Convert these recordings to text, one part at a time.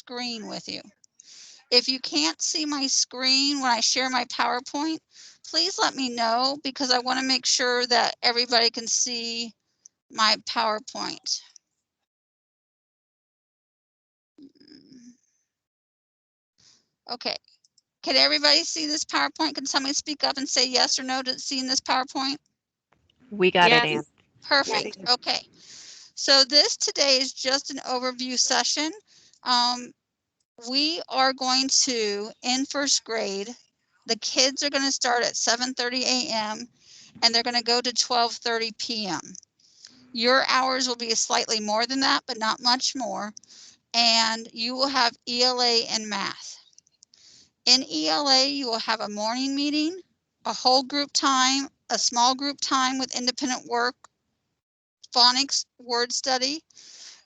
screen with you. If you can't see my screen when I share my PowerPoint, please let me know because I want to make sure that everybody can see my PowerPoint. Okay. Can everybody see this PowerPoint? Can somebody speak up and say yes or no to seeing this PowerPoint? We got it, Yes. Ann. Perfect. Okay. So this today is just an overview session. We are going to, in first grade, the kids are going to start at 7:30 a.m. and they're going to go to 12:30 p.m. Your hours will be slightly more than that, but not much more. And you will have ELA and math. In ELA, you will have a morning meeting, a whole group time, a small group time with independent work, phonics, word study.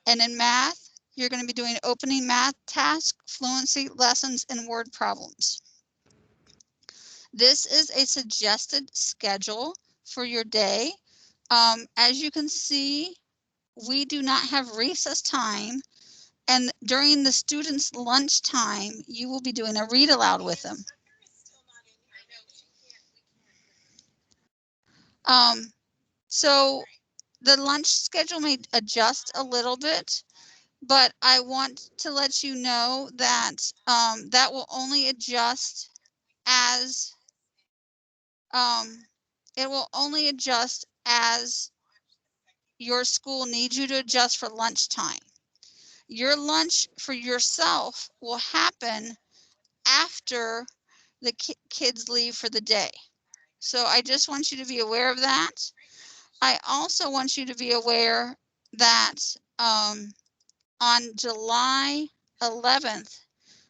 And in math, you're going to be doing opening math tasks, fluency lessons, and word problems. This is a suggested schedule for your day. As you can see, we do not have recess time. And during the students' lunch time, you will be doing a read aloud with them. So the lunch schedule may adjust a little bit, but I want to let you know that that will only adjust as it will only adjust as your school needs you to adjust for lunchtime. Your lunch for yourself will happen after the kids leave for the day. So I just want you to be aware of that. I also want you to be aware that on July 11th,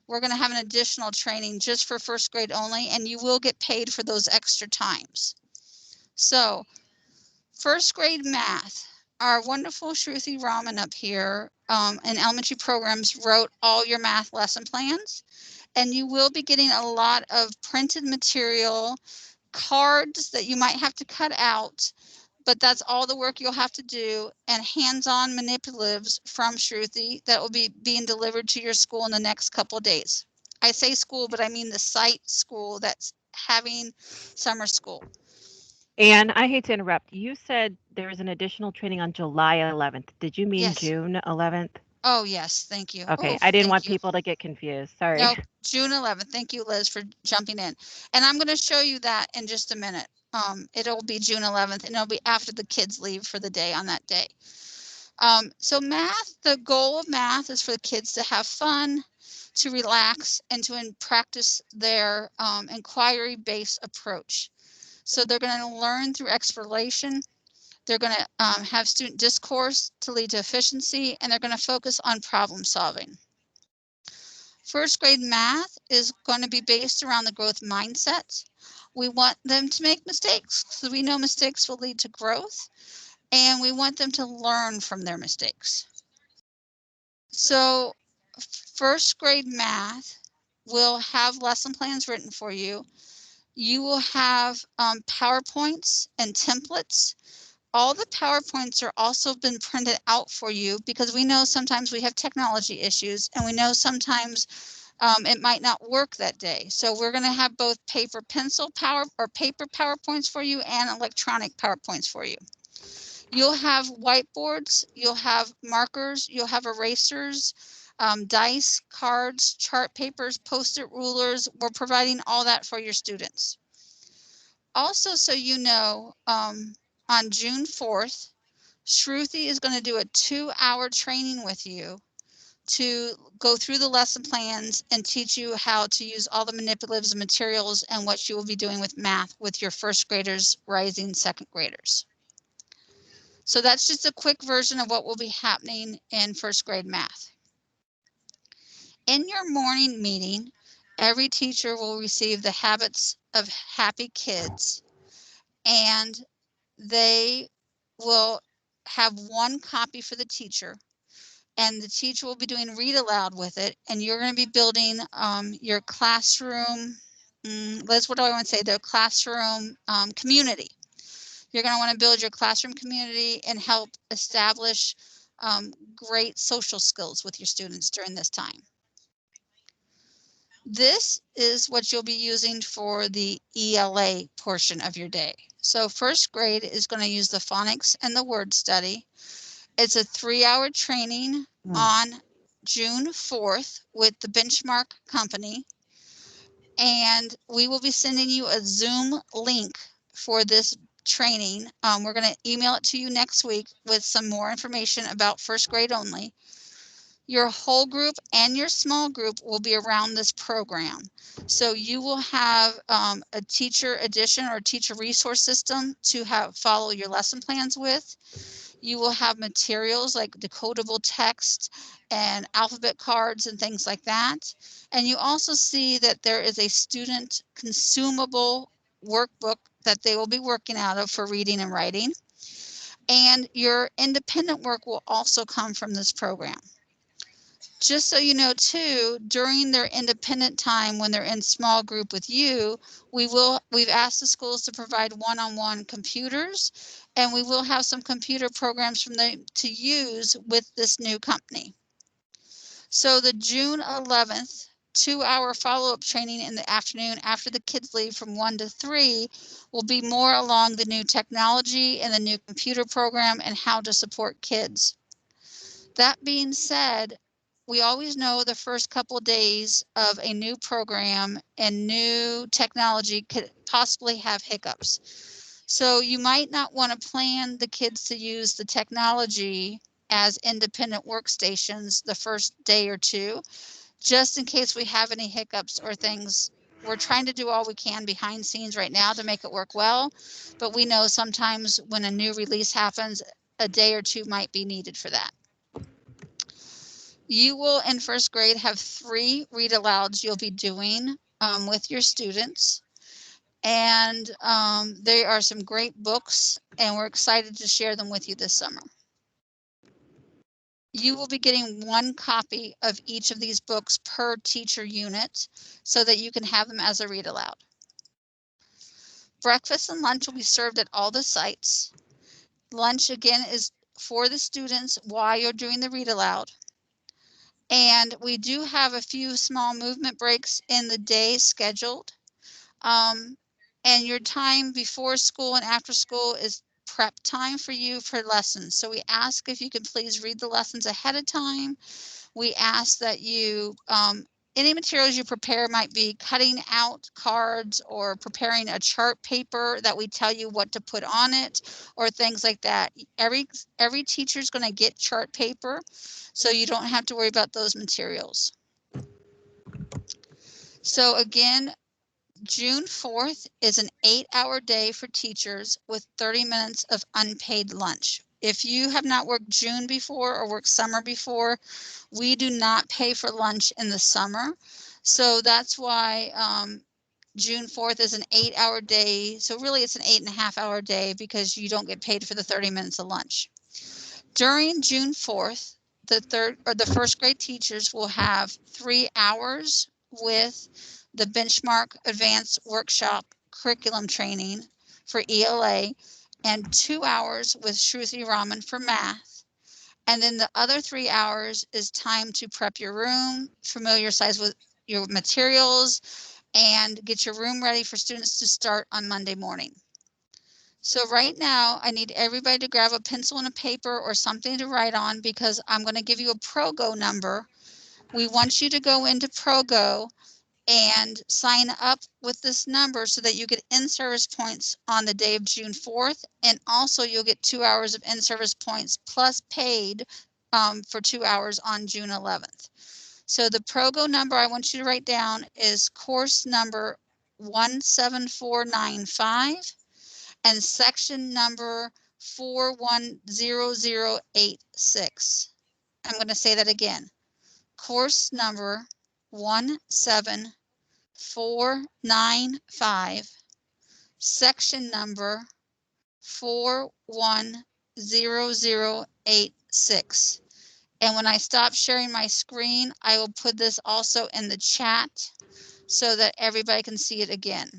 we're going to have an additional training just for first grade only, and you will get paid for those extra times. So first grade math, our wonderful Shruti Raman up here in elementary programs wrote all your math lesson plans, and you will be getting a lot of printed material, cards that you might have to cut out, but that's all the work you'll have to do, and hands-on manipulatives from Shruti that will be being delivered to your school in the next couple of days. I say school, but I mean the site school that's having summer school. Ann, I hate to interrupt. You said there's an additional training on July 11th. Did you mean Yes. June 11th? Oh, yes. Thank you. Okay, Oh, I didn't thank want you. people to get confused. Sorry. No, June 11th. Thank you, Liz, for jumping in. And I'm going to show you that in just a minute. It'll be June 11th, and it'll be after the kids leave for the day on that day. So math, the goal of math is for the kids to have fun, to relax, and to practice their inquiry-based approach. So they're going to learn through exploration. They're going to have student discourse to lead to efficiency, and they're going to focus on problem solving. First grade math is going to be based around the growth mindset. We want them to make mistakes because we know mistakes will lead to growth, and we want them to learn from their mistakes. So first grade math will have lesson plans written for you. You will have PowerPoints and templates. All the PowerPoints are also been printed out for you because we know sometimes we have technology issues, and we know sometimes it might not work that day. So we're going to have both paper pencil paper PowerPoints for you and electronic PowerPoints for you. You'll have whiteboards, you'll have markers, you'll have erasers, dice, cards, chart papers, Post-it rulers. We're providing all that for your students. Also, so you know, on June 4th, Shruti is going to do a 2-hour training with you to go through the lesson plans and teach you how to use all the manipulatives and materials and what you will be doing with math with your first graders, rising second graders. So that's just a quick version of what will be happening in first grade math. In your morning meeting, every teacher will receive the Habits of Happy Kids, and they will have one copy for the teacher, and the teacher will be doing read aloud with it, and you're going to be building your classroom, Liz, what do I want to say? The classroom community. You're going to want to build your classroom community and help establish great social skills with your students during this time. This is what you'll be using for the ELA portion of your day. So first grade is going to use the phonics and the word study. It's a 3-hour training on June 4th with the Benchmark Company. And we will be sending you a Zoom link for this training. We're going to email it to you next week with some more information about first grade only. Your whole group and your small group will be around this program. So you will have a teacher edition or teacher resource system to follow your lesson plans with. You will have materials like decodable text and alphabet cards and things like that. And you also see that there is a student consumable workbook that they will be working out of for reading and writing. And your independent work will also come from this program. Just so you know too, during their independent time when they're in small group with you, we've asked the schools to provide one-on-one computers, and we will have some computer programs from them to use with this new company. So the June 11th 2-hour follow-up training in the afternoon after the kids leave from 1 to 3 will be more along the new technology and the new computer program and how to support kids. That being said, we always know the first couple of days of a new program and new technology could possibly have hiccups. So you might not want to plan the kids to use the technology as independent workstations the first day or two, just in case we have any hiccups or things. We're trying to do all we can behind scenes right now to make it work well, but we know sometimes when a new release happens, a day or two might be needed for that. You will, in first grade, have 3 read alouds you'll be doing with your students. And there are some great books, and we're excited to share them with you this summer. You will be getting 1 copy of each of these books per teacher unit so that you can have them as a read aloud. Breakfast and lunch will be served at all the sites. Lunch, again, is for the students while you're doing the read aloud. And we do have a few small movement breaks in the day scheduled. And your time before school and after school is prep time for you for lessons. So we ask if you can please read the lessons ahead of time. We ask that you, any materials you prepare might be cutting out cards or preparing a chart paper that we tell you what to put on it or things like that. Every teacher is going to get chart paper, so you don't have to worry about those materials. So again, June 4th is an 8-hour day for teachers with 30 minutes of unpaid lunch. If you have not worked June before or worked summer before, we do not pay for lunch in the summer. So that's why June 4th is an 8-hour day. So really it's an 8.5-hour day because you don't get paid for the 30 minutes of lunch. During June 4th, the first grade teachers will have 3 hours with the Benchmark Advanced Workshop curriculum training for ELA and 2 hours with Shruti Raman for math. And then the other 3 hours is time to prep your room, familiarize with your materials, and get your room ready for students to start on Monday morning. So right now, I need everybody to grab a pencil and a paper or something to write on because I'm going to give you a ProGo number. We want you to go into ProGo and sign up with this number so that you get in-service points on the day of June 4th. And also you'll get 2 hours of in-service points plus paid for 2 hours on June 11th. So the ProGo number I want you to write down is course number 17495 and section number 410086. I'm going to say that again. Course number 17495, section number 410086. And when I stop sharing my screen, I will put this also in the chat so that everybody can see it again.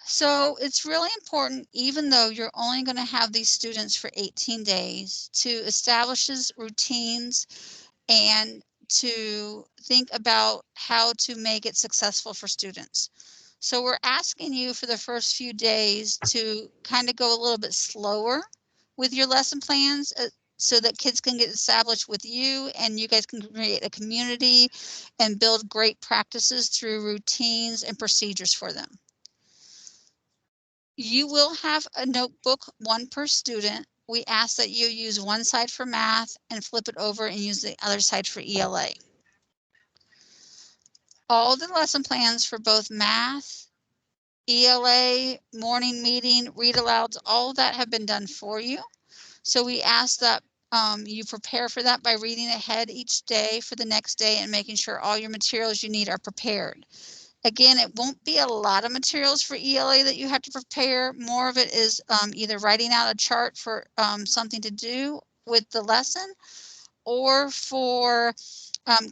So it's really important, even though you're only going to have these students for 18 days, to establish routines and to think about how to make it successful for students. So we're asking you for the first few days to kind of go a little bit slower with your lesson plans, so that kids can get established with you and you guys can create a community and build great practices through routines and procedures for them. You will have a notebook, one per student. We ask that you use one side for math and flip it over and use the other side for ELA. All the lesson plans for both math, ELA, morning meeting, read alouds, all of that have been done for you. So we ask that you prepare for that by reading ahead each day for the next day and making sure all your materials you need are prepared. Again, it won't be a lot of materials for ELA that you have to prepare. More of it is either writing out a chart for something to do with the lesson, or for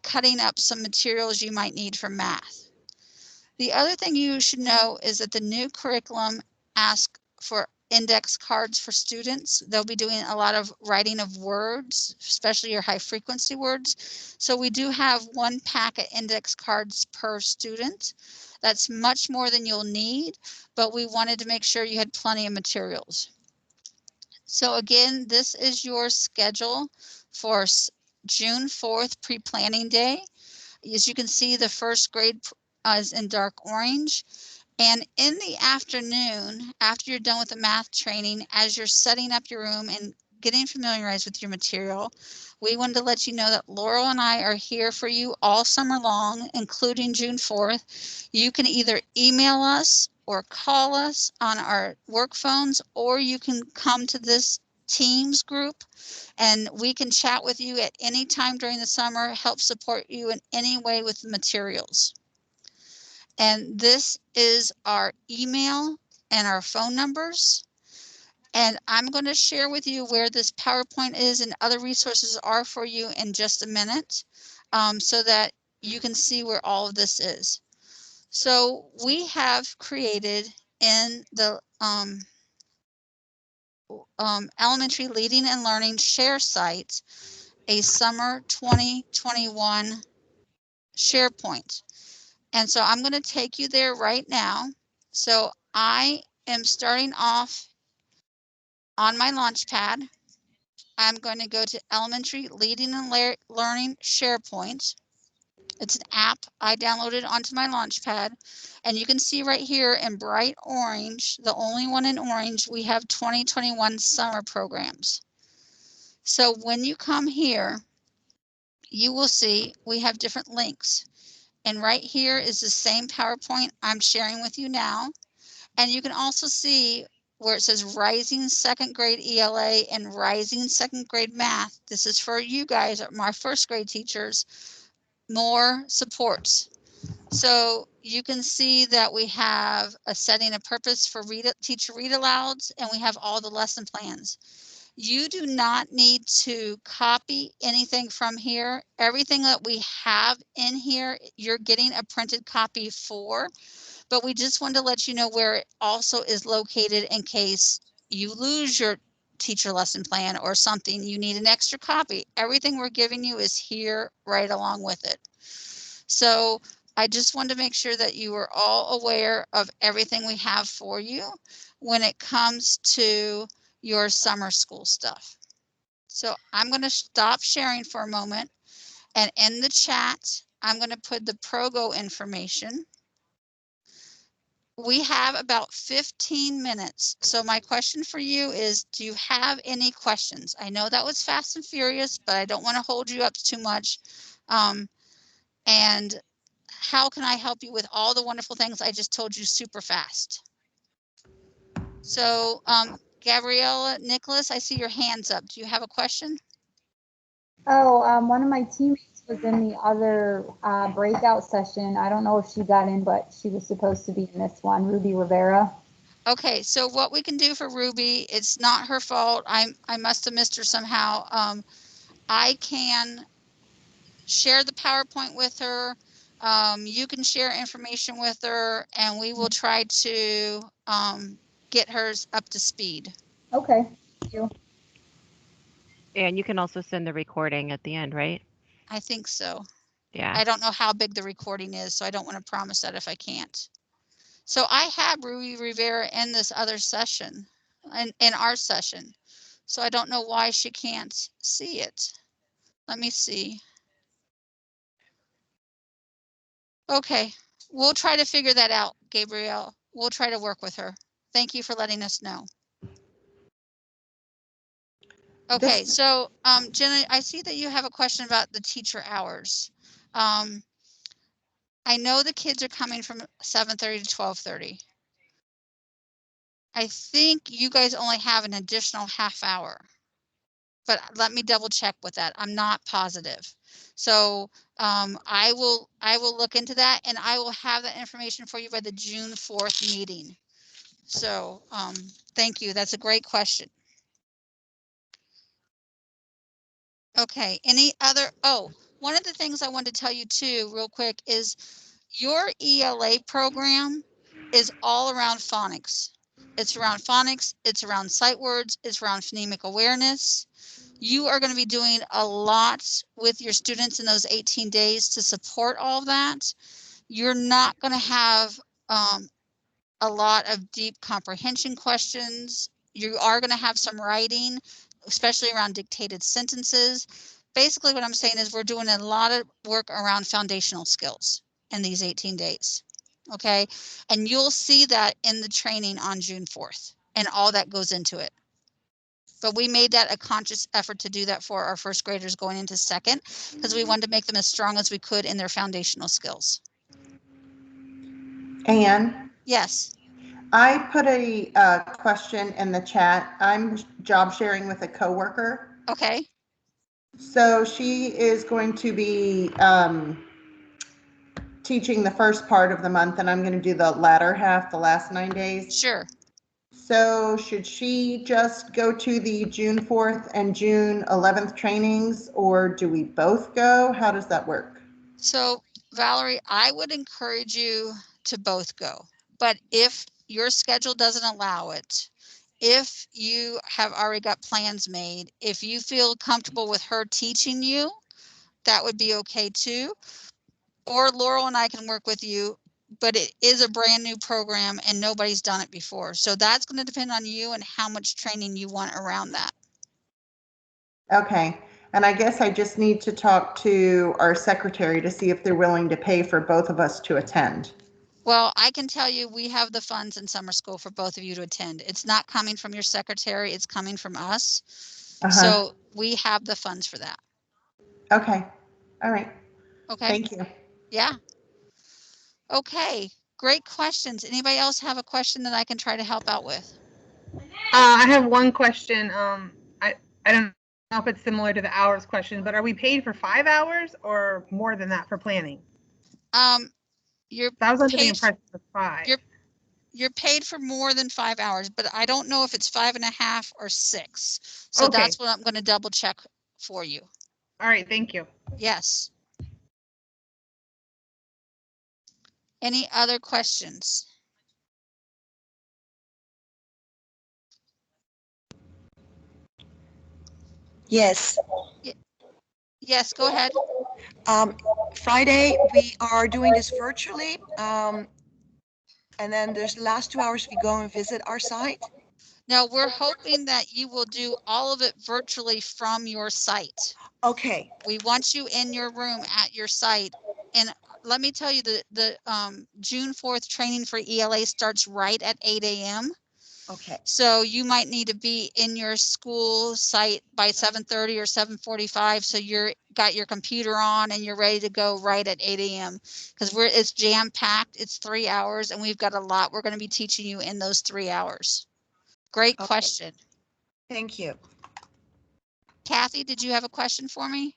cutting up some materials you might need for math. The other thing you should know is that the new curriculum asks for index cards for students. They'll be doing a lot of writing of words, especially your high frequency words. So we do have one packet index cards per student. That's much more than you'll need, but we wanted to make sure you had plenty of materials. So again, this is your schedule for June 4th pre-planning day. As you can see, the first grade is in dark orange. And in the afternoon, after you're done with the math training, as you're setting up your room and getting familiarized with your material, we wanted to let you know that Laurel and I are here for you all summer long, including June 4th. You can either email us or call us on our work phones, or you can come to this Teams group and we can chat with you at any time during the summer, help support you in any way with the materials. And this is our email and our phone numbers. And I'm going to share with you where this PowerPoint is and other resources are for you in just a minute, so that you can see where all of this is. So we have created in the Elementary Leading and Learning Share site a summer 2021 SharePoint. And so I'm going to take you there right now. So I am starting off on my Launchpad. I'm going to go to Elementary Leading and Learning SharePoint. It's an app I downloaded onto my Launchpad. And you can see right here in bright orange, the only one in orange, we have 2021 summer programs. So when you come here, you will see we have different links. And right here is the same PowerPoint I'm sharing with you now. And you can also see where it says Rising Second Grade ELA and Rising Second Grade Math. This is for you guys, my first grade teachers, more supports. So you can see that we have a setting a purpose for teacher read alouds, and we have all the lesson plans. You do not need to copy anything from here. Everything that we have in here, you're getting a printed copy for, but we just wanted to let you know where it also is located in case you lose your teacher lesson plan or something, you need an extra copy. Everything we're giving you is here right along with it. So I just wanted to make sure that you are all aware of everything we have for you when it comes to your summer school stuff. So I'm going to stop sharing for a moment, and in the chat, I'm going to put the Progo information. We have about 15 minutes. So my question for you is, do you have any questions? I know that was fast and furious, but I don't want to hold you up too much. And how can I help you with all the wonderful things I just told you super fast? So Gabriella, Nicholas, I see your hands up. Do you have a question? Oh, one of my teammates was in the other breakout session. I don't know if she got in, but she was supposed to be in this one, Ruby Rivera. Okay, so what we can do for Ruby, it's not her fault. I must have missed her somehow. I can share the PowerPoint with her. You can share information with her, and we will try to get hers up to speed. Okay, thank you. And you can also send the recording at the end, right? I think so. Yeah. I don't know how big the recording is, so I don't want to promise that if I can't. So I have Ruby Rivera in this other session, in our session. So I don't know why she can't see it. Let me see. Okay, we'll try to figure that out, Gabrielle. We'll try to work with her. Thank you for letting us know. Okay, so Jenna, I see that you have a question about the teacher hours. I know the kids are coming from 7:30 to 12:30. I think you guys only have an additional half hour, but let me double check with that. I'm not positive. So I will look into that, and I will have that information for you by the June 4th meeting. So thank you. That's a great question. Okay, any other, oh, one of the things I wanted to tell you too, real quick, is your ELA program is all around phonics. It's around phonics, it's around sight words, it's around phonemic awareness. You are going to be doing a lot with your students in those 18 days to support all of that. You're not going to have a lot of deep comprehension questions. You are going to have some writing, especially around dictated sentences. Basically, what I'm saying is we're doing a lot of work around foundational skills in these 18 days. Okay. And you'll see that in the training on June 4th and all that goes into it. But we made that a conscious effort to do that for our first graders going into second, because we wanted to make them as strong as we could in their foundational skills. Anne, Yes. I put a question in the chat. I'm job sharing with a coworker. Okay. So she is going to be teaching the first part of the month, and I'm going to do the latter half, the last 9 days. Sure. So should she just go to the June 4th and June 11th trainings, or do we both go? How does that work? So Valerie, I would encourage you to both go, but if your schedule doesn't allow it, if you have already got plans made, if you feel comfortable with her teaching you, that would be okay too. Or Laurel and I can work with you, but it is a brand new program and nobody's done it before. So that's going to depend on you and how much training you want around that. Okay. And I guess I just need to talk to our secretary to see if they're willing to pay for both of us to attend. Well, I can tell you we have the funds in summer school for both of you to attend. It's not coming from your secretary, it's coming from us. So we have the funds for that. Okay. All right. Okay. Thank you. Yeah. Okay. Great questions. Anybody else have a question that I can try to help out with? I have one question. I don't know if it's similar to the hours question, but are we paid for 5 hours or more than that for planning? You're I was under the paid, impression of 5. you're paid for more than 5 hours, but I don't know if it's 5.5 or 6. So Okay. that's what I'm going to double check for you. All right. Thank you. Yes. Any other questions? Yes. Yes, go ahead. Friday, we are doing this virtually. And then there's the last 2 hours we go and visit our site. Now, we're hoping that you will do all of it virtually from your site. Okay. We want you in your room at your site. And let me tell you, the June 4th training for ELA starts right at 8 a.m. Okay. So you might need to be in your school site by 7:30 or 7:45. So you're got your computer on and you're ready to go right at 8 a.m. because it's jam packed. It's 3 hours and we've got a lot we're going to be teaching you in those 3 hours. Great question. Thank you. Kathy, did you have a question for me?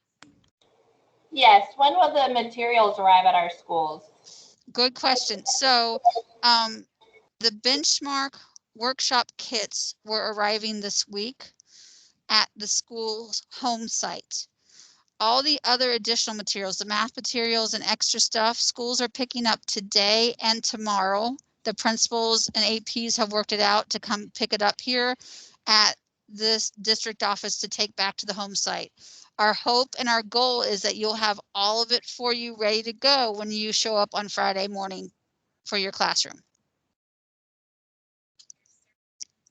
Yes. When will the materials arrive at our schools? Good question. So the benchmark workshop kits were arriving this week at the school's home site. All the other additional materials, the math materials and extra stuff, schools are picking up today and tomorrow. The principals and APs have worked it out to come pick it up here at this district office to take back to the home site. Our hope and our goal is that you'll have all of it for you ready to go when you show up on Friday morning for your classroom.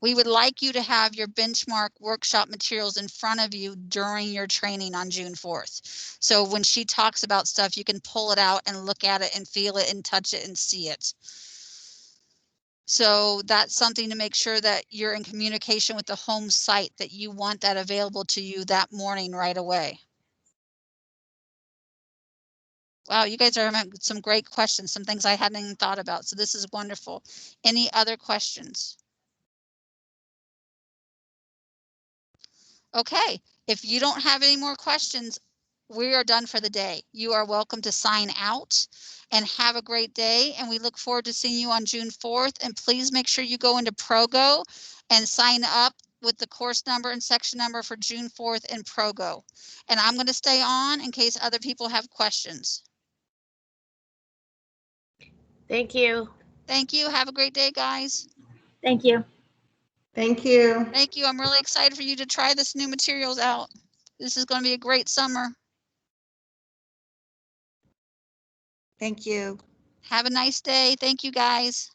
We would like you to have your benchmark workshop materials in front of you during your training on June 4th. So when she talks about stuff, you can pull it out and look at it and feel it and touch it and see it. So that's something to make sure that you're in communication with the home site, that you want that available to you that morning right away. Wow, you guys are having some great questions, some things I hadn't even thought about. So this is wonderful. Any other questions? Okay, if you don't have any more questions, we are done for the day. You are welcome to sign out and have a great day. And we look forward to seeing you on June 4th. And please make sure you go into ProGo and sign up with the course number and section number for June 4th in ProGo. And I'm going to stay on in case other people have questions. Thank you. Thank you. Have a great day, guys. Thank you. Thank you. Thank you. I'm really excited for you to try this new materials out. This is going to be a great summer. Thank you. Have a nice day. Thank you, guys.